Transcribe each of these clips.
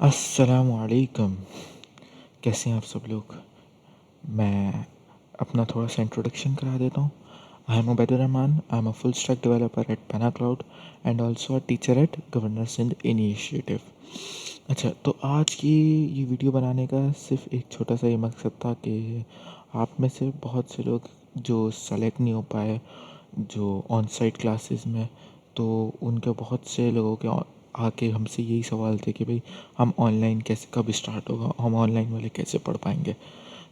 अस्सलामुअलैकुम। कैसे हैं आप सब लोग। मैं अपना थोड़ा सा इंट्रोडक्शन करा देता हूँ। I am Ubaidur Rahman. I am a full stack developer at Panacloud and also a teacher at governor Sindh initiative. अच्छा, तो आज की ये वीडियो बनाने का सिर्फ एक छोटा सा ये मकसद था कि आप में से बहुत से लोग जो सेलेक्ट नहीं हो पाए जो ऑन साइट क्लासेस में, तो उनके बहुत से लोगों के आके हमसे यही सवाल थे कि भाई हम ऑनलाइन कैसे कब स्टार्ट होगा, हम ऑनलाइन वाले कैसे पढ़ पाएंगे।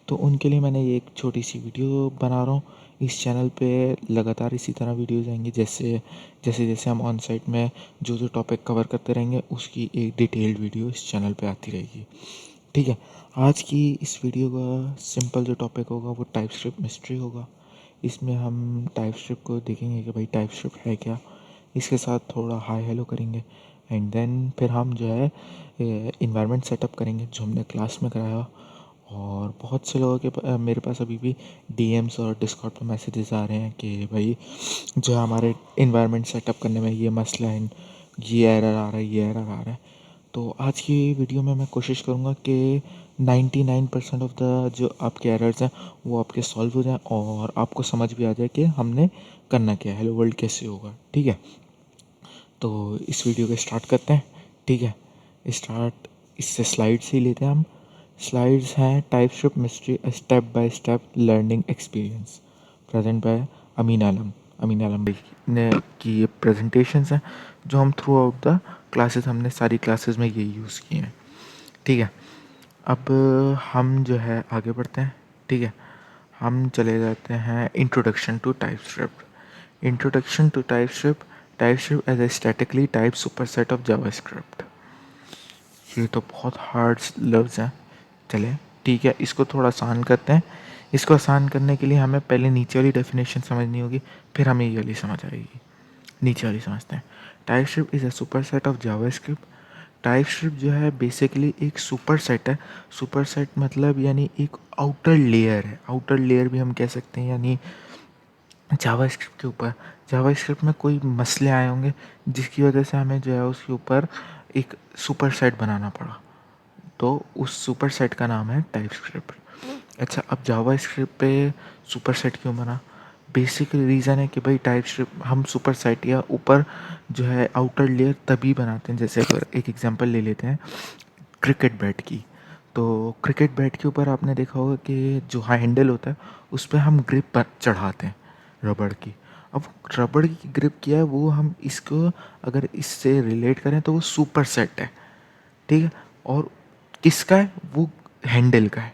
तो उनके लिए मैंने ये एक छोटी सी वीडियो बना रहा हूँ। इस चैनल पे लगातार इसी तरह वीडियोज़ आएंगी, जैसे जैसे जैसे हम ऑन साइट में जो जो टॉपिक कवर करते रहेंगे उसकी एक डिटेल्ड वीडियो इस चैनल पे आती रहेगी। ठीक है। आज की इस वीडियो का सिंपल जो टॉपिक होगा वो टाइपस्क्रिप्ट मिस्ट्री होगा। इसमें हम टाइपस्क्रिप्ट को देखेंगे कि भाई टाइपस्क्रिप्ट है क्या, इसके साथ थोड़ा हाई हेलो करेंगे एंड देन फिर हम जो है इन्वायरमेंट सेटअप करेंगे जो हमने क्लास में कराया। और बहुत से लोगों के मेरे पास अभी भी डीएम्स और डिस्कॉर्ड पर मैसेजेस आ रहे हैं कि भाई जो हमारे इन्वायरमेंट सेटअप करने में ये मसला है, ये एरर आ रहा है, ये एरर आ रहा है। तो आज की वीडियो में मैं कोशिश करूँगा कि 99% ऑफ द जो आपके एरर्स हैं वो आपके सॉल्व हो जाएं और आपको समझ भी आ जाए कि हमने करना क्या है, हेलो वर्ल्ड कैसे होगा। ठीक है, तो इस वीडियो को स्टार्ट करते हैं। ठीक है, स्टार्ट इससे स्लाइड से ही लेते हैं हम। स्लाइड्स हैं TypeScript mystery step by step learning experience, present by Ameen Alam भाई ने की ये प्रेजेंटेशंस हैं जो हम थ्रू आउट द क्लासेस, हमने सारी क्लासेस में ये यूज़ किए हैं। ठीक है, अब हम जो है आगे बढ़ते हैं। ठीक है, हम चले जाते हैं introduction to TypeScript. Introduction to TypeScript, TypeScript as a statically type superset of JavaScript. ये तो बहुत हार्ड लफ्ज़ हैं। चले ठीक है, इसको थोड़ा आसान करते हैं। इसको आसान करने के लिए हमें पहले नीचे वाली डेफिनेशन समझनी होगी, फिर हमें ये वाली समझ आएगी। नीचे वाली समझते हैं। TypeScript is a superset of JavaScript. TypeScript जो है बेसिकली एक सुपर सेट है। सुपर सेट मतलब यानी एक आउटर लेयर है, आउटर लेयर भी हम कह सकते हैं। यानी जावास्क्रिप्ट के ऊपर, जावास्क्रिप्ट में कोई मसले आए होंगे जिसकी वजह से हमें जो है उसके ऊपर एक सुपर सेट बनाना पड़ा, तो उस सुपर सेट का नाम है टाइपस्क्रिप्ट। अच्छा, अब जावास्क्रिप्ट पे सुपर सेट क्यों बना? बेसिक रीज़न है कि भाई टाइपस्क्रिप्ट हम सुपर सेट या ऊपर जो है आउटर लेयर तभी बनाते हैं। जैसे अगर एक एग्जांपल ले लेते हैं क्रिकेट बैट की, तो क्रिकेट बैट के ऊपर आपने देखा होगा कि जो हैंडल होता है उस पर हम ग्रिप चढ़ाते हैं रबड़ की। अब रबड़ की ग्रिप किया है वो, हम इसको अगर इससे रिलेट करें तो वो सुपर सेट है। ठीक है, और किसका है वो? हैंडल का है।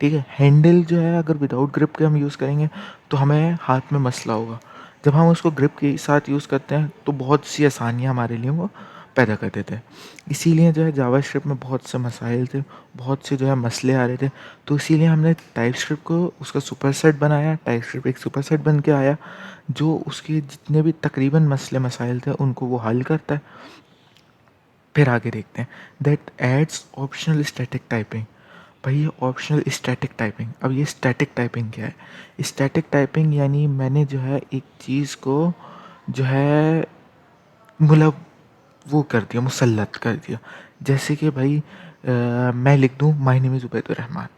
ठीक है, हैंडल जो है अगर विदाउट ग्रिप के हम यूज़ करेंगे तो हमें हाथ में मसला होगा। जब हम उसको ग्रिप के साथ यूज़ करते हैं तो बहुत सी आसानियाँ हमारे लिए वो पैदा कर देते हैं। इसीलिए जो है जावास्क्रिप्ट में बहुत से मसाइल थे, बहुत से जो है मसले आ रहे थे। तो इसीलिए हमने टाइपस्क्रिप्ट को उसका सुपरसेट बनाया। टाइपस्क्रिप्ट एक सुपरसेट बन के आया जो उसके जितने भी तकरीबन मसले मसाइल थे उनको वो हल करता है। फिर आगे देखते हैं that adds optional static typing. भाई ये ऑप्शनल स्टैटिक टाइपिंग, अब ये स्टैटिक टाइपिंग क्या है? स्टैटिक टाइपिंग यानी मैंने जो है एक चीज़ को जो है मतलब वो कर दिया, मुसल्लत कर दिया। जैसे कि भाई मैं लिख दूँ my name is Ubaidur Rahman.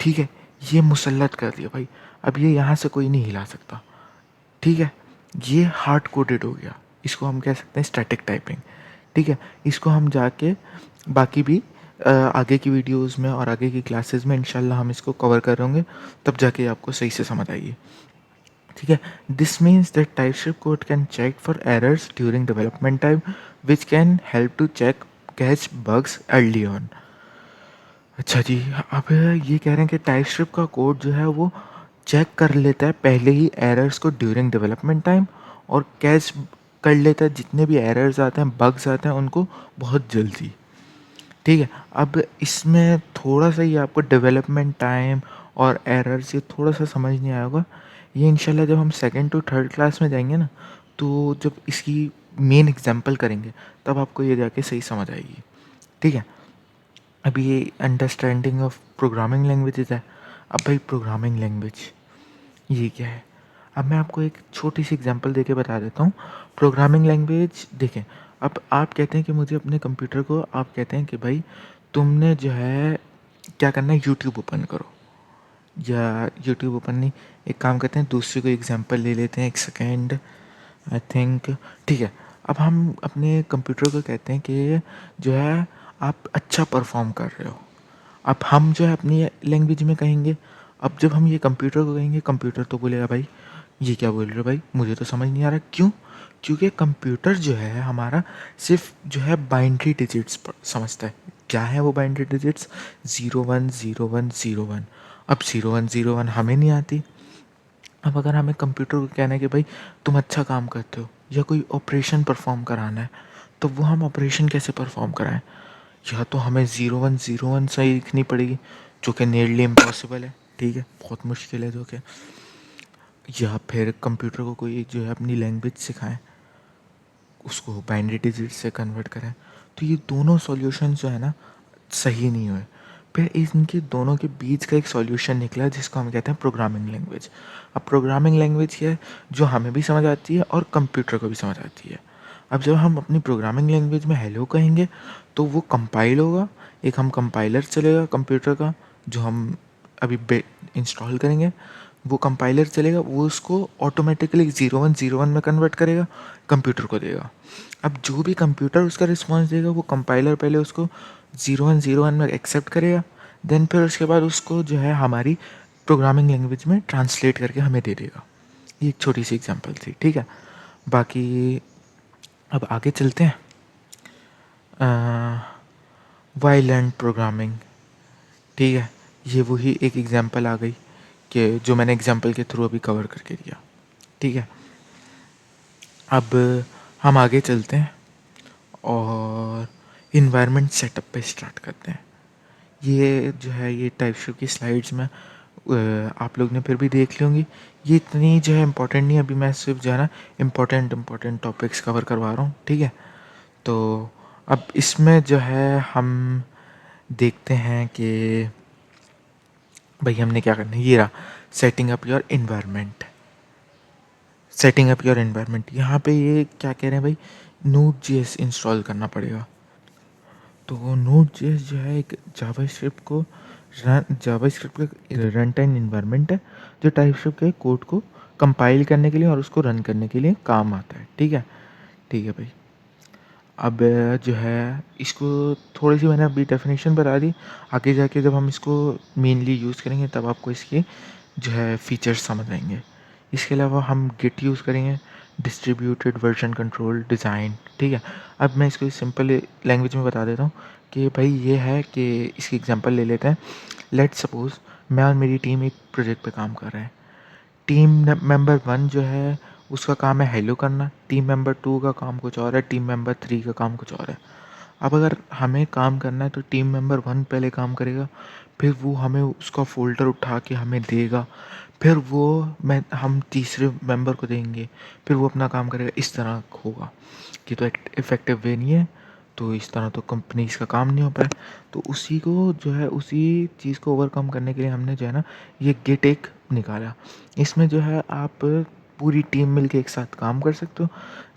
ठीक है, ये मुसल्लत कर दिया भाई। अब ये यहाँ से कोई नहीं हिला सकता। ठीक है, ये हार्ड कोडेड हो गया, इसको हम कह सकते हैं स्टैटिक टाइपिंग। ठीक है, इसको हम जाके बाकी भी आगे की वीडियोस में और आगे की क्लासेस में इंशाल्लाह हम इसको कवर कर होंगे, तब जाके आपको सही से समझ आएगी। ठीक है, this means that TypeScript code can check for errors during development time which can help to check catch bugs early on. अच्छा जी, अब ये कह रहे हैं कि टाइपस्क्रिप्ट का कोड जो है वो चेक कर लेता है पहले ही एरर्स को ड्यूरिंग डेवलपमेंट टाइम, और कैच कर लेता है जितने भी एरर्स आते हैं, बग्स आते हैं उनको बहुत जल्दी। ठीक है, अब इसमें थोड़ा सा ये आपको डेवलपमेंट टाइम और एरर्स ये थोड़ा सा समझ नहीं आया होगा। ये इंशाल्लाह जब हम सेकंड टू थर्ड क्लास में जाएंगे ना, तो जब इसकी मेन एग्जांपल करेंगे तब आपको ये जाके सही समझ आएगी। ठीक है, अभी ये अंडरस्टैंडिंग ऑफ प्रोग्रामिंग लैंग्वेजेस है। अब भाई प्रोग्रामिंग लैंग्वेज ये क्या है? अब मैं आपको एक छोटी सी एग्जांपल देके बता देता हूँ। प्रोग्रामिंग लैंग्वेज देखें, अब आप कहते हैं कि मुझे अपने कंप्यूटर को, आप कहते हैं कि भाई तुमने जो है क्या करना है, यूट्यूब ओपन करो, या यूट्यूब ओपन नहीं, एक काम करते हैं, दूसरी कोई एग्जांपल ले लेते हैं, एक सेकेंड, आई थिंक, ठीक है। अब हम अपने कंप्यूटर को कहते हैं कि जो है आप अच्छा परफॉर्म कर रहे हो। अब हम जो है अपनी लैंग्वेज में कहेंगे, अब जब हम ये कंप्यूटर को कहेंगे, कंप्यूटर तो बोलेगा भाई ये क्या बोल रहे हो भाई, मुझे तो समझ नहीं आ रहा। क्यों? क्योंकि कंप्यूटर जो है हमारा सिर्फ जो है बाइनरी डिजिट्स समझता है। क्या है वो बाइनरी डिजिट्स? 010101। अब 0101 हमें नहीं आती। अब अगर हमें कंप्यूटर को कहना है कि भाई तुम अच्छा काम करते हो, या कोई ऑपरेशन परफॉर्म कराना है, तो वो हम ऑपरेशन कैसे परफॉर्म कराएं? या तो हमें 0101 सही लिखनी पड़ेगी, जो कि नियरली इम्पॉसिबल है, ठीक है, बहुत मुश्किल है जो कि, या फिर कंप्यूटर को कोई जो है अपनी लैंग्वेज सिखाएं, उसको बाइनरी डिजिट से कन्वर्ट करें। तो ये दोनों सॉल्यूशन जो है ना सही नहीं हुए। फिर इनके दोनों के बीच का एक सॉल्यूशन निकला जिसको हम कहते हैं प्रोग्रामिंग लैंग्वेज। अब प्रोग्रामिंग लैंग्वेज क्या है? जो हमें भी समझ आती है और कंप्यूटर को भी समझ आती है। अब जब हम अपनी प्रोग्रामिंग लैंग्वेज में हेलो कहेंगे तो वो कंपाइल होगा, एक हम कंपाइलर चलेगा कंप्यूटर का, जो हम अभी इंस्टॉल करेंगे, वो कंपाइलर चलेगा, वो उसको ऑटोमेटिकली 0101 में कन्वर्ट करेगा, कंप्यूटर को देगा। अब जो भी कंप्यूटर उसका रिस्पॉन्स देगा वो कंपाइलर पहले उसको 0101 में एक्सेप्ट करेगा, देन फिर उसके बाद उसको जो है हमारी प्रोग्रामिंग लैंग्वेज में ट्रांसलेट करके हमें दे देगा। ये एक छोटी सी एग्जांपल थी, ठीक है। बाकी अब आगे चलते हैं। वाइलेंट प्रोग्रामिंग, ठीक है, ये वही एक एग्जांपल आ गई कि जो मैंने एग्जांपल के थ्रू अभी कवर करके दिया, ठीक है। अब हम आगे चलते हैं और इन्वायरमेंट सेटअप पे स्टार्ट करते हैं। ये जो है ये टाइपस्क्रिप्ट की स्लाइड्स में आप लोग ने फिर भी देख ली होंगी। ये इतनी जो है इम्पोर्टेंट नहीं, अभी मैं सिर्फ जो है ना इम्पोर्टेंट टॉपिक्स कवर करवा रहा हूँ, ठीक है। तो अब इसमें जो है हम देखते हैं कि भाई हमने क्या करना है। ये रहा setting up your environment. Setting up your environment, यहाँ पे ये क्या कह रहे हैं भाई, Node.js इंस्टॉल करना पड़ेगा। तो Node.js जो है एक जावास्क्रिप्ट का रन टाइम इन्वायरमेंट है, जो टाइपस्क्रिप्ट के कोड को कंपाइल करने के लिए और उसको रन करने के लिए काम आता है, ठीक है। ठीक है भाई। अब जो है इसको थोड़ी सी मैंने अभी डेफिनेशन बता दी, आगे जाके जब हम इसको मेनली यूज़ करेंगे तब आपको इसके जो है फीचर्स समझ आएंगे। इसके अलावा हम गिट यूज़ करेंगे, डिस्ट्रीब्यूटेड वर्जन कंट्रोल डिज़ाइन, ठीक है। अब मैं इसको सिंपल लैंग्वेज में बता देता हूँ कि भाई ये है कि इसकी एग्जांपल ले लेते हैं। लेट्स सपोज़ मैं और मेरी टीम एक प्रोजेक्ट पे काम कर रहे हैं। टीम मेंबर 1 जो है उसका काम है हेलो करना, टीम मेंबर 2 का काम कुछ और है, टीम मेंबर 3 का काम कुछ और है। अब अगर हमें काम करना है तो टीम मेंबर 1 पहले काम करेगा, फिर वो हमें उसका फ़ोल्डर उठा के हमें देगा, फिर वो हम तीसरे मेंबर को देंगे, फिर वो अपना काम करेगा। इस तरह होगा। ये तो एक इफ़ेक्टिव वे नहीं है, तो इस तरह तो कंपनीज़ का काम नहीं हो पाए। तो उसी को जो है उसी चीज़ को ओवरकम करने के लिए हमने जो है ना ये गिट एक निकाला। इसमें जो है आप पूरी टीम मिलके एक साथ काम कर सकते हो।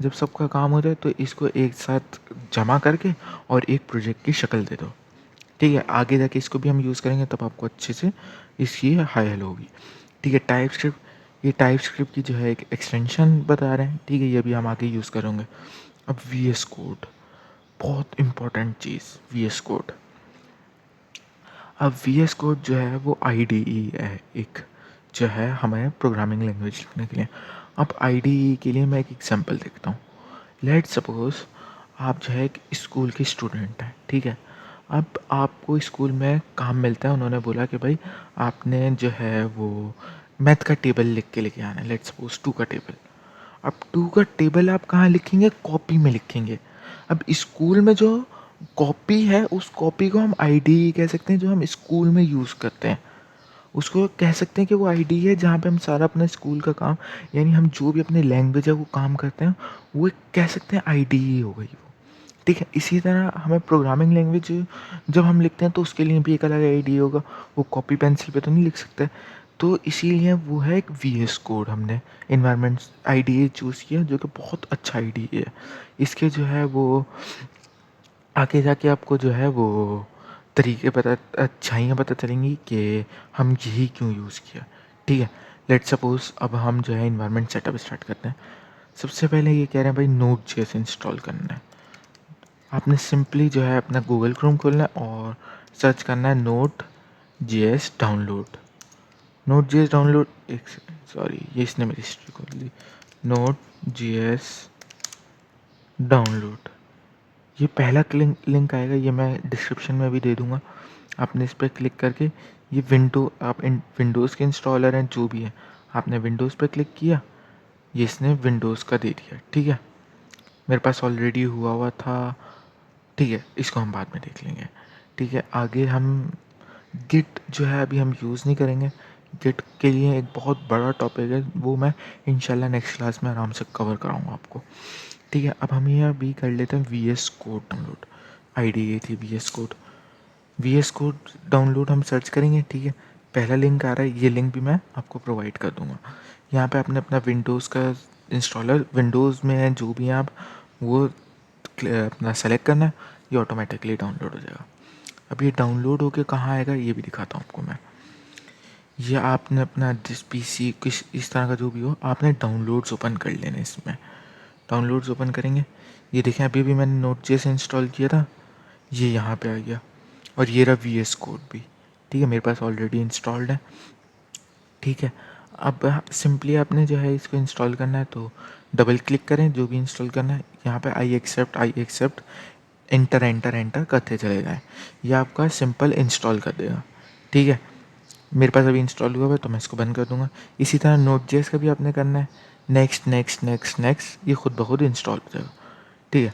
जब सबका काम हो जाए तो इसको एक साथ जमा करके और एक प्रोजेक्ट की शक्ल दे दो, ठीक है। आगे जाके इसको भी हम यूज़ करेंगे तब आपको अच्छे से इसकी हाई हेलो होगी, ठीक है। टाइपस्क्रिप्ट, ये टाइपस्क्रिप्ट की जो है एक एक्सटेंशन बता रहे हैं, ठीक है, ये भी हम आगे यूज़ करेंगे। अब वी एस कोड, बहुत इम्पोर्टेंट चीज़, वी एस कोड। अब वी एस कोड जो है वो आई डी ई है एक, जो है हमें प्रोग्रामिंग लैंग्वेज लिखने के लिए। अब आई डी ई के लिए मैं एक एग्जांपल देखता हूँ। लेट्स सपोज़ आप जो है एक स्कूल की स्टूडेंट हैं, ठीक है। अब आपको स्कूल में काम मिलता है, उन्होंने बोला कि भाई आपने जो है वो मैथ का टेबल लिख के लेके आना है। लेट्स सपोज 2 का टेबल। अब 2 का टेबल आप कहाँ लिखेंगे? कॉपी में लिखेंगे। अब स्कूल में जो कॉपी है उस कॉपी को हम आईडी कह सकते हैं, जो हम स्कूल में यूज़ करते हैं उसको कह सकते हैं कि वो आईडी है जहाँ पे हम सारा अपना स्कूल का काम, यानी हम जो भी अपने लैंग्वेज है वो काम करते हैं, वो एक कह सकते हैं आईडी ही हो गई वो, ठीक है। इसी तरह हमें प्रोग्रामिंग लैंग्वेज जब हम लिखते हैं तो उसके लिए भी एक अलग आईडी होगा, वो कॉपी पेंसिल पे तो नहीं लिख सकते। तो इसीलिए वो है एक वी एस कोड, हमने इन्वायरमेंट आई चूज़ किया जो कि बहुत अच्छा आई है। इसके जो है वो आगे जाके आपको जो है वो तरीके पता, अच्छाइयाँ पता चलेंगी कि हम यही क्यों यूज़ किया। ठीक है, लेट्स सपोज अब हम जो है इन्वायरमेंट सेटअप स्टार्ट करते हैं। सबसे पहले ये कह रहे हैं भाई नोड जेएस इंस्टॉल करना है। आपने सिंपली जो है अपना गूगल क्रोम खोलना है और सर्च करना है node JS download. Node JS download, एक सॉरी ये इसने मेरी हिस्ट्री खोल दी। नोड जेएस डाउनलोड, ये पहला लिंक आएगा, ये मैं डिस्क्रिप्शन में भी दे दूँगा। आपने इस पर क्लिक करके ये आप विंडोज़ के इंस्टॉलर हैं जो भी है, आपने विंडोज़ पे क्लिक किया, ये इसने विंडोज़ का दे दिया। ठीक है, मेरे पास ऑलरेडी हुआ था। ठीक है, इसको हम बाद में देख लेंगे। ठीक है, आगे हम गिट जो है अभी हम यूज़ नहीं करेंगे। गिट के लिए एक बहुत बड़ा टॉपिक है, वो मैं इंशाल्लाह नेक्स्ट क्लास में आराम से कवर कराऊँगा आपको। ठीक है, अब हम ये अभी कर लेते हैं V S code download. ID ये थी V S code. V S code download हम सर्च करेंगे। ठीक है, पहला लिंक आ रहा है, ये लिंक भी मैं आपको प्रोवाइड कर दूँगा। यहाँ पे आपने अपना विंडोज़ का इंस्टॉलर, विंडोज़ में है जो भी हैं आप, वो अपना सेलेक्ट करना है, ये ऑटोमेटिकली डाउनलोड हो जाएगा। अब ये डाउनलोड होके कहाँ आएगा ये भी दिखाता हूँ आपको मैं। ये आपने अपना जिस पीसी किस इस तरह का जो भी हो, आपने डाउनलोड्स ओपन कर लेने। इसमें डाउनलोड्स ओपन करेंगे, ये देखें अभी भी मैंने नोट.जेएस इंस्टॉल किया था, ये यहाँ पे आ गया, और ये रहा वी एस कोड भी। ठीक है, मेरे पास ऑलरेडी इंस्टॉल्ड है। ठीक है, अब सिंपली आपने जो है इसको इंस्टॉल करना है तो डबल क्लिक करें जो भी इंस्टॉल करना है। यहाँ पे I except enter enter enter करते चले जाएँ, ये आपका सिंपल इंस्टॉल कर देगा। ठीक है, मेरे पास अभी इंस्टॉल हुआ है तो मैं इसको बंद कर दूँगा। इसी तरह नोट.जेएस का भी आपने करना है, नेक्स्ट नेक्स्ट नेक्स्ट नेक्स्ट, ये खुद ब खुद इंस्टॉल हो जाएगा। ठीक है,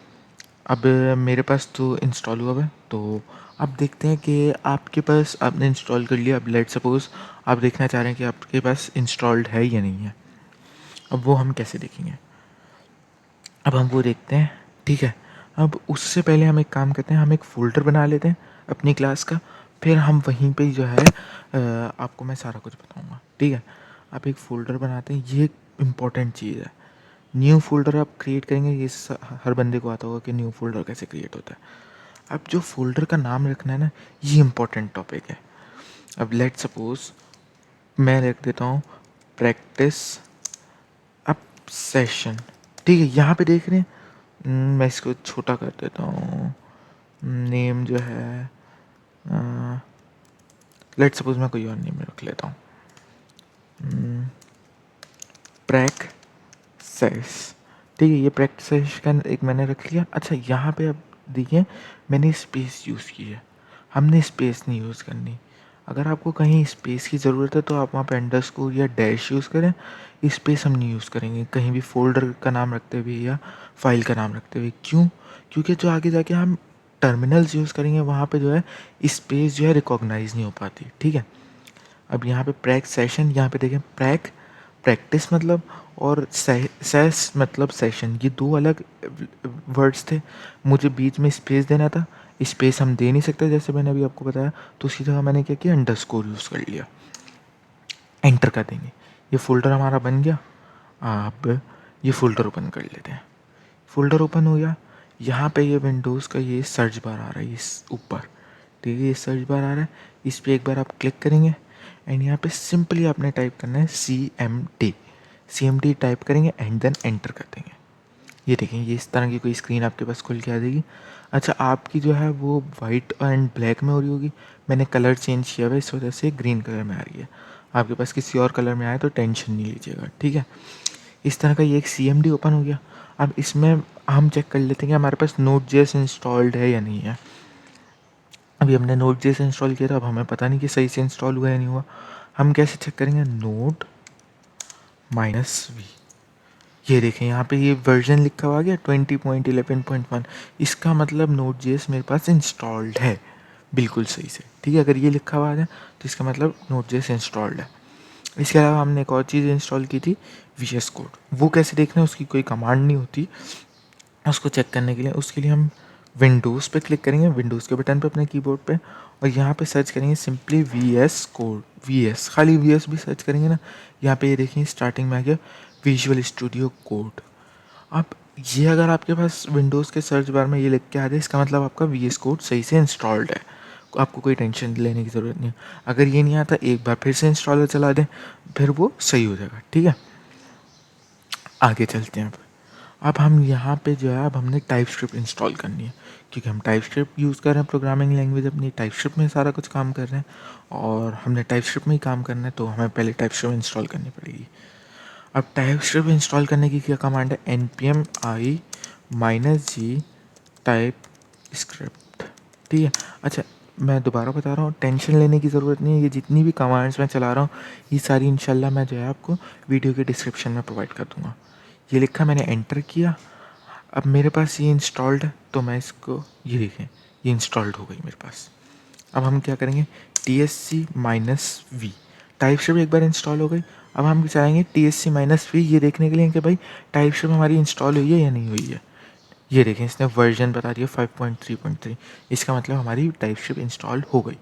अब मेरे पास तो इंस्टॉल हुआ है, तो अब देखते हैं कि आपके पास आपने इंस्टॉल कर लिया। अब लेट सपोज़ आप देखना चाह रहे हैं कि आपके पास इंस्टॉल्ड है या नहीं है। अब वो हम कैसे देखेंगे, अब हम वो देखते हैं। ठीक है, अब उससे पहले हम एक काम करते हैं, हम एक फ़ोल्डर बना लेते हैं अपनी क्लास का, फिर हम वहीं पे जो है आपको मैं सारा कुछ बताऊंगा। ठीक है, आप एक फ़ोल्डर बनाते हैं, ये इम्पॉर्टेंट चीज़ है। न्यू फ़ोल्डर आप क्रिएट करेंगे, ये हर बंदे को आता होगा कि न्यू फ़ोल्डर कैसे क्रिएट होता है। अब जो फ़ोल्डर का नाम रखना है ना, ये इम्पॉर्टेंट टॉपिक है। अब लेट सपोज़ मैं रख देता हूँ प्रैक्टिस अब सेशन। ठीक है, यहाँ पे देख रहे हैं, मैं इसको छोटा कर देता हूँ। नेम जो है लेट सपोज मैं कोई और नेम रख लेता हूँ, प्रैक सेस। ठीक है, ये प्रैक्टिस का एक मैंने रख लिया। अच्छा, यहाँ पे अब देखिए मैंने स्पेस यूज़ की है, हमने स्पेस नहीं यूज़ करनी। अगर आपको कहीं स्पेस की ज़रूरत है तो आप वहाँ पे अंडरस्कोर या डैश यूज़ करें, स्पेस हम नहीं यूज़ करेंगे कहीं भी फ़ोल्डर का नाम रखते हुए या फाइल का नाम रखते हुए। क्यों? क्योंकि जो आगे जाके हम टर्मिनल्स यूज़ करेंगे वहाँ पे जो है स्पेस जो है रिकॉग्नाइज़ नहीं हो पाती। ठीक है, अब यहाँ पे प्रैक सेशन, यहाँ पे देखें प्रैक प्रैक्टिस मतलब और सेस मतलब सेशन, ये दो अलग वर्ड्स थे। मुझे बीच में स्पेस देना था, स्पेस हम दे नहीं सकते जैसे मैंने अभी आपको बताया, तो उसी जगह मैंने क्या किया, अंडरस्कोर यूज़ कर लिया, एंटर कर देंगे। ये फ़ोल्डर हमारा बन गया। आप ये फ़ोल्डर ओपन कर लेते हैं, फ़ोल्डर ओपन हो गया। यहाँ पे ये विंडोज़ का ये सर्च बार आ रहा है इस ऊपर। ठीक है, ये सर्च बार आ रहा है, इस पर एक बार आप क्लिक करेंगे एंड यहाँ पे सिंपली आपने टाइप करना है CMD टाइप करेंगे एंड देन एंटर कर देंगे। ये देखें, ये इस तरह की कोई स्क्रीन आपके पास खुल के आ जाएगी। अच्छा, आपकी जो है वो वाइट एंड ब्लैक में हो रही होगी, मैंने कलर चेंज किया हुआ है इस वजह से ग्रीन कलर में आ रही है। आपके पास किसी और कलर में आए तो टेंशन नहीं लीजिएगा। ठीक है, इस तरह का ये एक CMD ओपन हो गया। अब इसमें हम चेक कर लेते हैं कि हमारे पास Node.js इंस्टॉल्ड है या नहीं है। अभी हमने Node.js इंस्टॉल किया था, अब हमें पता नहीं कि सही से इंस्टॉल हुआ या नहीं हुआ। हम कैसे चेक करेंगे, node -v, ये देखें यहाँ पे ये वर्जन लिखा हुआ आ गया 20.11.1, इसका मतलब Node.js मेरे पास इंस्टॉल्ड है बिल्कुल सही से। ठीक है, अगर ये लिखा हुआ आ जाए तो इसका मतलब Node.js इंस्टॉल्ड है। इसके अलावा हमने एक और चीज़ इंस्टॉल की थी, VS कोड। वो कैसे देखना है, उसकी कोई कमांड नहीं होती उसको चेक करने के लिए। उसके लिए हम विंडोज़ पे क्लिक करेंगे, विंडोज़ के बटन पे अपने कीबोर्ड पे, और यहाँ पे सर्च करेंगे सिंपली VS कोड, VS, खाली VS भी सर्च करेंगे ना, यहाँ पे ये देखिए स्टार्टिंग में आ गया विजुअल स्टूडियो कोड। अब ये अगर आपके पास विंडोज़ के सर्च बार में ये लिख के आ जाए, इसका मतलब आपका VS कोड सही से इंस्टॉल्ड है, आपको कोई टेंशन लेने की ज़रूरत नहीं है। अगर ये नहीं आता, एक बार फिर से इंस्टॉलर चला दें, फिर वो सही हो जाएगा। ठीक है, आगे चलते हैं। अब हम यहाँ पे जो है, अब हमने टाइपस्क्रिप्ट इंस्टॉल करनी है, क्योंकि हम टाइपस्क्रिप्ट यूज़ कर रहे हैं, प्रोग्रामिंग लैंग्वेज अपनी टाइपस्क्रिप्ट में सारा कुछ काम कर रहे हैं, और हमने टाइपस्क्रिप्ट में ही काम करना है, तो हमें पहले टाइपस्क्रिप्ट इंस्टॉल करनी पड़ेगी। अब टाइपस्क्रिप्ट इंस्टॉल करने की क्या कमांड है, npm i -g type script. ठीक है, अच्छा मैं दोबारा बता रहा हूँ, टेंशन लेने की ज़रूरत नहीं है, ये जितनी भी कमांड्स मैं चला रहा हूँ ये सारी इंशाल्लाह मैं जो है आपको वीडियो के डिस्क्रिप्शन में प्रोवाइड कर दूँगा। ये लिखा, मैंने एंटर किया, अब मेरे पास ये इंस्टॉल्ड है, तो मैं इसको, ये देखें ये इंस्टॉल्ड हो गई मेरे पास। अब हम क्या करेंगे, -v, टाइपस्क्रिप्ट एक बार इंस्टॉल हो गई। अब हम चाहेंगे -v ये देखने के लिए कि भाई टाइपस्क्रिप्ट हमारी इंस्टॉल हुई है या नहीं हुई है। ये देखें इसने वर्जन बता दिया 5.3.3, इसका मतलब हमारी टाइपस्क्रिप्ट इंस्टॉल हो गई,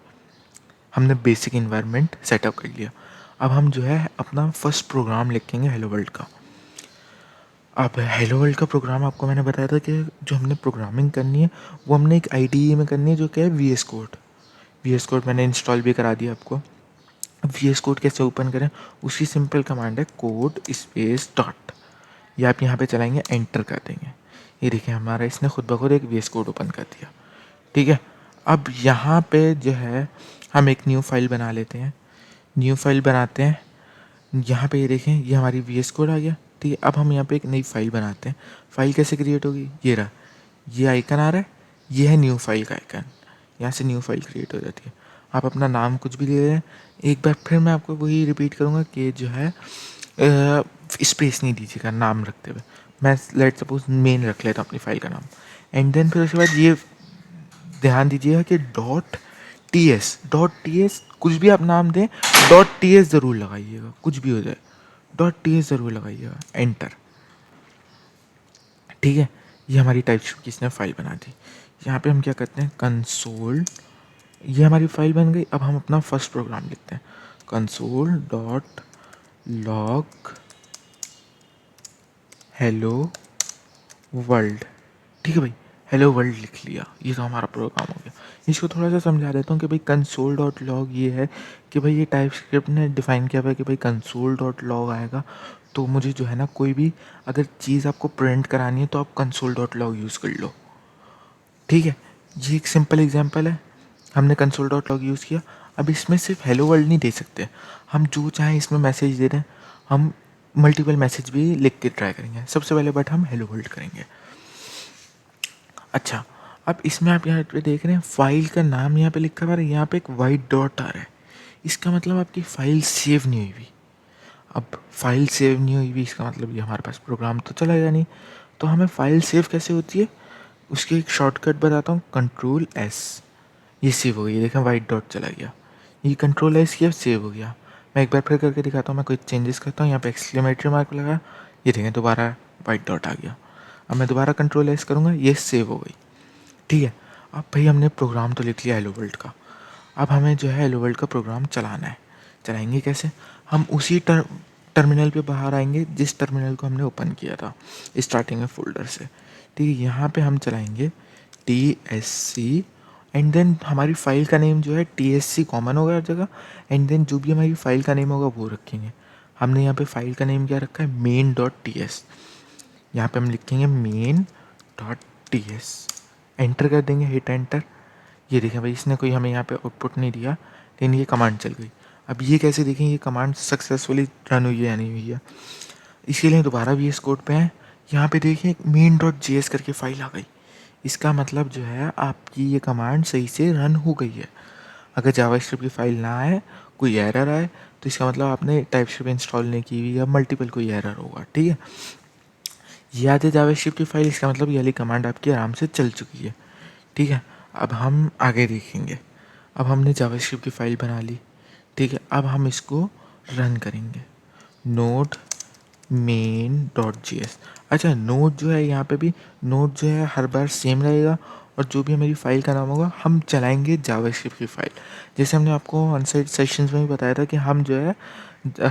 हमने बेसिक इन्वायरमेंट सेटअप कर लिया। अब हम जो है अपना फर्स्ट प्रोग्राम लिखेंगे हेलो वर्ल्ड का। अब हेलो वर्ल्ड का प्रोग्राम आपको मैंने बताया था कि जो हमने प्रोग्रामिंग करनी है वो हमने एक IDE में करनी है, जो क्या है VS कोड। VS कोड मैंने इंस्टॉल भी करा दिया आपको। VS कोड कैसे ओपन करें, उसकी सिंपल कमांड है कोड स्पेस डॉट, ये आप यहाँ पे चलाएंगे, एंटर कर देंगे, ये देखिए हमारा इसने खुद ब खुद एक VS कोड ओपन कर दिया। ठीक है, अब यहाँ पे जो है हम एक न्यू फाइल बना लेते हैं, न्यू फाइल बनाते हैं। यहाँ पे ये देखें ये हमारी VS कोड आ गया। ठीक है, अब हम यहाँ पे एक नई फाइल बनाते हैं। फाइल कैसे क्रिएट होगी, ये रहा, ये आइकन आ रहा है, ये है न्यू फाइल का आइकन, यहाँ से न्यू फाइल क्रिएट हो जाती है। आप अपना नाम कुछ भी ले लें, एक बार फिर मैं आपको वही रिपीट करूँगा कि जो है स्पेस नहीं दीजिएगा नाम रखते हुए। मैं लेट सपोज मेन रख लेता हूँ अपनी फाइल का नाम, एंड देन फिर उसके बाद ये ध्यान दीजिएगा कि .ts कुछ भी आप नाम दें, .ts ज़रूर लगाइएगा, कुछ भी हो जाए .ts ज़रूर लगाइएगा, एंटर। ठीक है, ये हमारी टाइपस्क्रिप्ट की इसने फाइल बना दी। यहाँ पे हम क्या करते हैं, कंसोल, ये हमारी फाइल बन गई। अब हम अपना फर्स्ट प्रोग्राम लिखते हैं, console.log हेलो वर्ल्ड। ठीक है भाई, हेलो वर्ल्ड लिख लिया, ये तो हमारा प्रोग्राम हो गया। इसको थोड़ा सा समझा देता हूँ कि भाई console.log ये है कि भाई ये टाइपस्क्रिप्ट ने डिफ़ाइन किया हुआ है कि भाई console.log आएगा, तो मुझे जो है ना कोई भी अगर चीज़ आपको प्रिंट करानी है तो आप console.log यूज़ कर लो। ठीक है, ये एक सिंपल एग्जांपल है, हमने console.log यूज़ किया। अब इसमें सिर्फ हेलो वर्ल्ड नहीं दे सकते, हम जो चाहें इसमें मैसेज दे दें, हम मल्टीपल मैसेज भी लिख के ट्राई करेंगे। सबसे पहले बट हम हेलो वर्ल्ड करेंगे। अच्छा, अब इसमें आप यहाँ पे देख रहे हैं फाइल का नाम यहाँ पे लिखा हुआ है, यहाँ पे एक वाइट डॉट आ रहा है, इसका मतलब आपकी फ़ाइल सेव नहीं हुई हुई। अब फाइल सेव नहीं हुई हुई इसका मतलब ये हमारे पास प्रोग्राम तो चलेगा नहीं। तो हमें फ़ाइल सेव कैसे होती है, उसकी एक शॉर्टकट बताता हूँ, Ctrl+S, ये सेव हो गई, ये देखें वाइट डॉट चला गया, ये Ctrl+S किया सेव हो गया। मैं एक बार फिर करके दिखाता हूँ, मैं कोई चेंजेस करता हूँ, यहाँ पे एक्सक्लेमेटरी मार्क लगा, ये देखें दोबारा वाइट डॉट आ गया। अब मैं दोबारा Ctrl+S करूँगा, ये सेव हो गई। ठीक है, अब भाई हमने प्रोग्राम तो लिख लिया हेलो वर्ल्ड का, अब हमें जो है हेलो वर्ल्ड का प्रोग्राम चलाना है। चलाएंगे कैसे, हम उसी टर्मिनल पे बाहर आएंगे जिस टर्मिनल को हमने ओपन किया था स्टार्टिंग में फ़ोल्डर से। ठीक है, यहाँ पे हम चलाएंगे TSC, एंड देन हमारी फ़ाइल का नेम जो है TSC कॉमन होगा हर जगह, एंड देन जो भी हमारी फ़ाइल का नेम होगा वो रखेंगे। हमने यहाँ पे फ़ाइल का नेम क्या रखा है, main.ts, यहाँ पे हम लिखेंगे main.ts, एंटर कर देंगे, हिट एंटर। ये देखें भाई इसने कोई हमें यहाँ पे आउटपुट नहीं दिया, लेकिन ये कमांड चल गई। अब ये कैसे देखें ये कमांड सक्सेसफुली रन हुई है या नहीं हुई है, इसके लिए दोबारा VS कोड पे हैं, यहाँ पे देखिए main.js करके फाइल आ गई, इसका मतलब जो है आपकी ये कमांड सही से रन हो गई है। अगर जावास्क्रिप्ट की फाइल ना आए, कोई एरर आए, तो इसका मतलब आपने टाइपस्क्रिप्ट इंस्टॉल नहीं की हुई या मल्टीपल कोई एरर होगा। ठीक है, ये आते जावास्क्रिप्ट की फाइल, इसका मतलब ये वाली कमांड आपकी आराम से चल चुकी है। ठीक है, अब हम आगे देखेंगे। अब हमने जावास्क्रिप्ट की फ़ाइल बना ली। ठीक है, अब हम इसको रन करेंगे, नोड main.js। अच्छा, नोड जो है यहाँ पे भी नोड जो है हर बार सेम रहेगा, और जो भी हमारी फ़ाइल का नाम होगा हम चलाएँगे जावास्क्रिप्ट की फ़ाइल। जैसे हमने आपको ऑन साइट सेशंस में भी बताया था कि हम जो है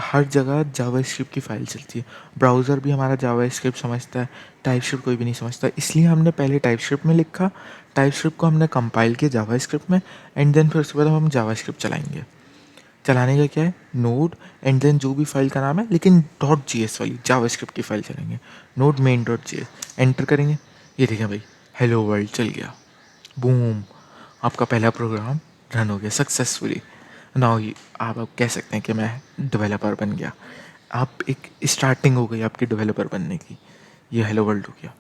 हर जगह जावास्क्रिप्ट की फ़ाइल चलती है। ब्राउज़र भी हमारा जावास्क्रिप्ट समझता है, टाइपस्क्रिप्ट कोई भी नहीं समझता। इसलिए हमने पहले टाइपस्क्रिप्ट में लिखा, टाइपस्क्रिप्ट को हमने कंपाइल किया जावास्क्रिप्ट में एंड देन फिर उसके बाद हम जावास्क्रिप्ट चलाएँगे। चलाने का क्या है, नोड एंड देन जो भी फाइल का नाम है, लेकिन डॉट जीएस वाली जावास्क्रिप्ट की फाइल चलाएंगे। Node main dot GS enter करेंगे, ये देखें भाई हेलो वर्ल्ड चल गया, बूम, आपका पहला प्रोग्राम रन हो गया सक्सेसफुली। नाउ आप अब कह सकते हैं कि मैं डेवलपर बन गया। आप एक स्टार्टिंग हो गई आपकी डेवलपर बनने की, ये हेलो वर्ल्ड हो गया।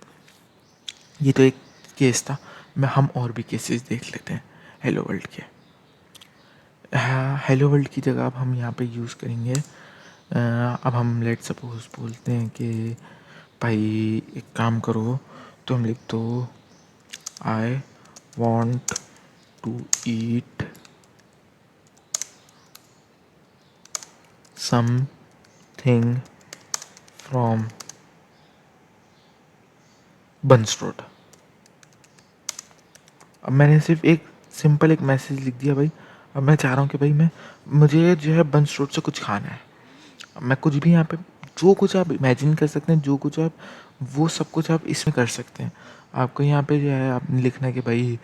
ये तो एक केस था, मैं हम और भी केसेस देख लेते हैं हेलो वर्ल्ड के। हाँ, हेलो वर्ल्ड की जगह अब हम यहाँ पे यूज़ करेंगे। अब हम लेट सपोज बोलते हैं कि भाई एक काम करो, तो हम लिख दो I want to eat something from buns road. अब मैंने सिर्फ एक सिंपल एक मैसेज लिख दिया भाई। अब मैं चाह रहा हूँ कि भाई मुझे जो है बंस रोड से कुछ खाना है। अब मैं कुछ भी यहाँ पे जो कुछ आप इमेजिन कर सकते हैं, जो कुछ आप वो सब कुछ आप इसमें कर सकते हैं। आपको यहाँ पे जो है आपने लिखना है कि भाई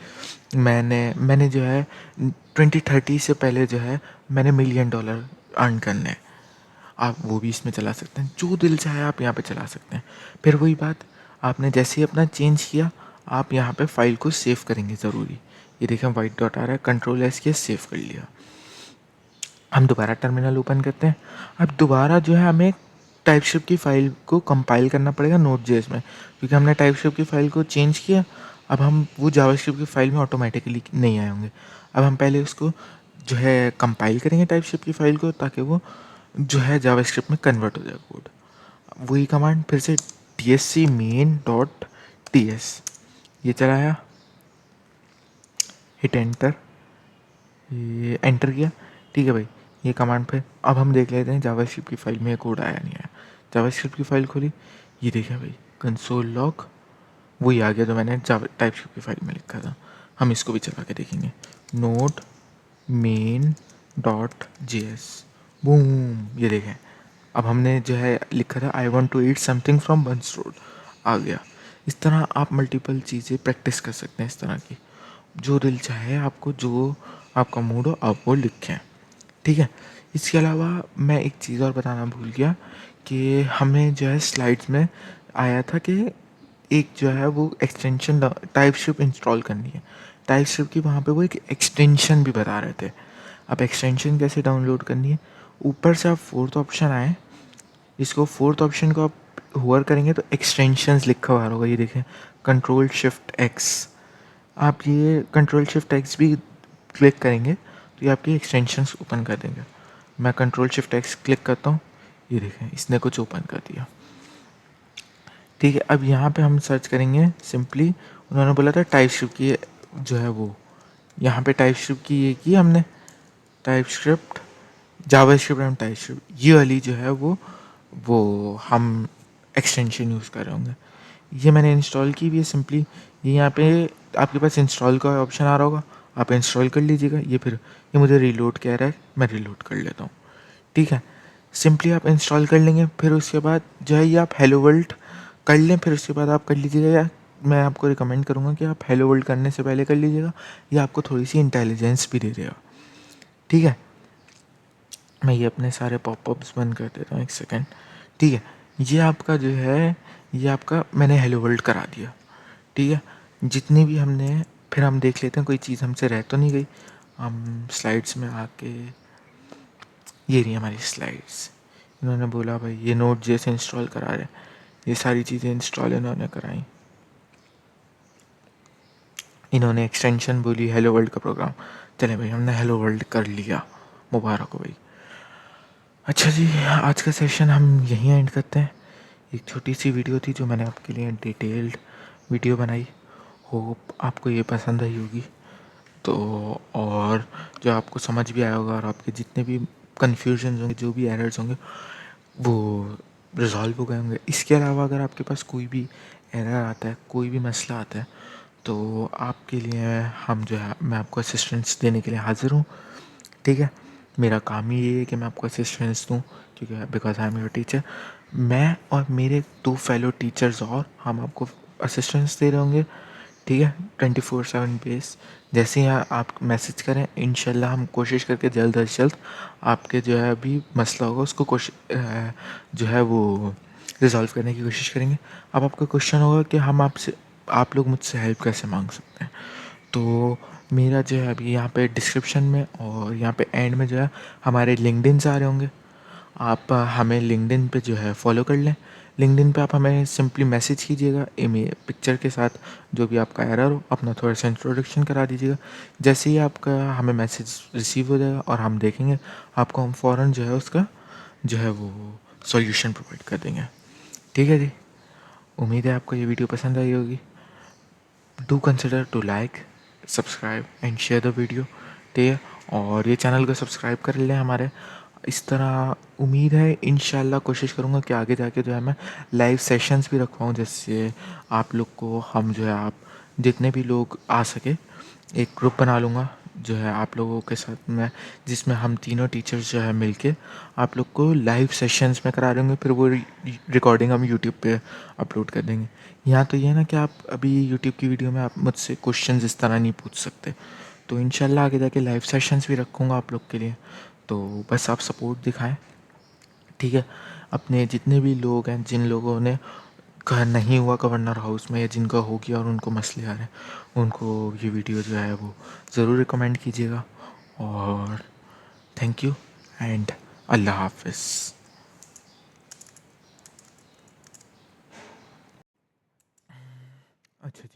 मैंने जो है 2030 से पहले जो है मैंने $1 मिलियन अर्न करने हैं। आप वो भी इसमें चला सकते हैं, जो दिल चाहे आप यहाँ पे चला सकते हैं। फिर वही बात, आपने जैसे ही अपना चेंज किया आप यहाँ पे फाइल को सेव करेंगे ज़रूरी। ये देखें वाइट डॉट आ रहा है, कंट्रोल एस किया, सेव कर लिया। हम दोबारा टर्मिनल ओपन करते हैं। अब दोबारा जो है हमें टाइपस्क्रिप्ट की फ़ाइल को कंपाइल करना पड़ेगा नोड.जेएस में, क्योंकि हमने टाइपस्क्रिप्ट की फ़ाइल को चेंज किया। अब हम वो जावास्क्रिप्ट की फ़ाइल में ऑटोमेटिकली नहीं आए होंगे। अब हम पहले उसको जो है कंपाइल करेंगे टाइपस्क्रिप्ट की फ़ाइल को, ताकि वो जो है जावास्क्रिप्ट में कन्वर्ट हो जाए कोड। वही कमांड फिर से dsc main.ts, ये चलाया, हिट एंटर, ये एंटर किया। ठीक है भाई, ये कमांड पे अब हम देख लेते हैं जावास्क्रिप्ट की फ़ाइल में कोड आया नहीं आया। जावास्क्रिप्ट की फ़ाइल खोली, ये देखा भाई कंसोल लॉग वही आ गया जो मैंने जावा टाइपस्क्रिप्ट की फ़ाइल में लिखा था। हम इसको भी चला के देखेंगे, node main dot JS, boom, ये देखें अब हमने जो है लिखा था I want to eat something from बंस रोड, आ गया। इस तरह आप मल्टीपल चीज़ें प्रैक्टिस कर सकते हैं इस तरह की, जो दिल चाहे आपको, जो आपका मूड हो आप वो लिखें। ठीक है, इसके अलावा मैं एक चीज़ और बताना भूल गया कि हमें जो है स्लाइड्स में आया था कि एक जो है वो एक्सटेंशन टाइपस्क्रिप्ट इंस्टॉल करनी है। टाइपस्क्रिप्ट की वहाँ पे वो एक एक्सटेंशन भी बता रहे थे। अब एक्सटेंशन कैसे डाउनलोड करनी है, ऊपर से आप फोर्थ ऑप्शन आए, इसको फोर्थ ऑप्शन को आप होवर करेंगे तो एक्सटेंशंस लिखा हुआ होगा, ये देखें कंट्रोल शिफ्ट एक्स। आप ये कंट्रोल शिफ्ट एक्स भी क्लिक करेंगे तो ये आपकी एक्सटेंशंस ओपन कर देंगे। मैं कंट्रोल शिफ्ट एक्स क्लिक करता हूँ, ये देखें इसने कुछ ओपन कर दिया। ठीक है, अब यहाँ पे हम सर्च करेंगे सिंपली, उन्होंने बोला था टाइपस्क्रिप्ट की जो है वो, यहाँ पे टाइपस्क्रिप्ट की ये की हमने, टाइपस्क्रिप्ट जावास्क्रिप्ट एंड टाइपस्क्रिप्ट, ये वाली जो है वो हम एक्सटेंशन यूज़ कर रहे होंगे। ये मैंने इंस्टॉल की हुई है सिंपली, ये यहाँ पे आपके पास इंस्टॉल का ऑप्शन आ रहा होगा, आप इंस्टॉल कर लीजिएगा। ये फिर ये मुझे रीलोड कह रहा है, मैं रीलोड कर लेता हूँ। ठीक है, सिंपली आप इंस्टॉल कर लेंगे, फिर उसके बाद जो है ये आप हेलो वर्ल्ड कर लें, फिर उसके बाद आप कर लीजिएगा, या मैं आपको रिकमेंड करूँगा कि आप हेलो वर्ल्ड करने से पहले कर लीजिएगा, ये आपको थोड़ी सी इंटेलिजेंस भी दे देगा। ठीक है, मैं ये अपने सारे पॉपअप्स बंद कर देता हूँ, एक सेकेंड। ठीक है, ये आपका जो है ये आपका मैंने हेलो वर्ल्ड करा दिया। ठीक है, जितनी भी हमने, फिर हम देख लेते हैं कोई चीज़ हमसे रह तो नहीं गई। हम स्लाइड्स में आके, ये रही हमारी स्लाइड्स। इन्होंने बोला भाई ये नोट जैसे इंस्टॉल करा रहे, ये सारी चीज़ें इंस्टॉल इन्होंने कराई। इन्होंने एक्सटेंशन बोली हेलो वर्ल्ड का प्रोग्राम, चले भाई हमने हेलो वर्ल्ड कर लिया, मुबारक हो भाई। अच्छा जी, आज का सेशन हम यहीं एंड करते हैं। एक छोटी सी वीडियो थी जो मैंने आपके लिए डिटेल्ड वीडियो बनाई, होप आपको ये पसंद आई होगी। तो और जो आपको समझ भी आया होगा, और आपके जितने भी कन्फ्यूजन होंगे, जो भी एरर्स होंगे वो रिज़ॉल्व हो गए होंगे। इसके अलावा अगर आपके पास कोई भी एरर आता है, कोई भी मसला आता है, तो आपके लिए हम जो है मैं आपको असिस्टेंस देने के लिए हाज़िर हूँ, ठीक है। मेरा काम ही ये है कि मैं आपको असिस्टेंस दूँ, क्योंकि because I am your teacher. मैं और मेरे 2 फेलो टीचर्स और हम आपको असिस्टेंस दे रहे होंगे, ठीक है, 24/7 बेस। जैसे ही आप मैसेज करें, इंशाल्लाह हम कोशिश करके जल्द अज़ जल्द आपके जो है अभी मसला होगा उसको जो है वो रिज़ॉल्व करने की कोशिश करेंगे। अब आपका क्वेश्चन होगा कि आप लोग मुझसे हेल्प कैसे माँग सकते हैं? तो मेरा जो है अभी यहाँ पे डिस्क्रिप्शन में और यहाँ पे एंड में जो है हमारे लिंक्डइन्स आ रहे होंगे। आप हमें लिंक्डइन पे जो है फॉलो कर लें। लिंक्डइन पे आप हमें सिंपली मैसेज कीजिएगा पिक्चर के साथ, जो भी आपका एरर हो अपना थोड़ा सा इंट्रोडक्शन करा दीजिएगा। जैसे ही आपका हमें मैसेज रिसीव हो जाएगा और हम देखेंगे, आपको हम फ़ौरन जो है उसका जो है वो सॉल्यूशन प्रोवाइड कर देंगे। ठीक है जी, उम्मीद है आपको ये वीडियो पसंद आई होगी। Do consider to like, subscribe and share the video, ठीक है। और ये चैनल को सब्सक्राइब कर लें हमारे। इस तरह उम्मीद है इंशाल्लाह कोशिश करूँगा कि आगे जाके जो है मैं लाइव सेशंस भी रखवाऊँ, जिससे आप लोग को हम जो है आप जितने भी लोग आ सके एक ग्रुप बना लूँगा जो है आप लोगों के साथ में, जिसमें हम तीनों टीचर्स जो है मिलके आप लोग को लाइव सेशंस में करा देंगे। फिर वो रिकॉर्डिंग हम यूट्यूब पे अपलोड कर देंगे। यहाँ तो ये है ना कि आप अभी यूट्यूब की वीडियो में आप मुझसे क्वेश्चंस इस तरह नहीं पूछ सकते। तो इंशाल्लाह आगे जाके लाइव सेशंस भी रखूँगा आप लोग के लिए। तो बस आप सपोर्ट दिखाएं, ठीक है। अपने जितने भी लोग हैं, जिन लोगों ने घर नहीं हुआ गवर्नर हाउस में या जिनका हो गया और उनको मसले आ रहे हैं, उनको ये वीडियो जो है वो ज़रूर रिकमेंड कीजिएगा। और थैंक यू एंड अल्लाह हाफिज़। अच्छा जी।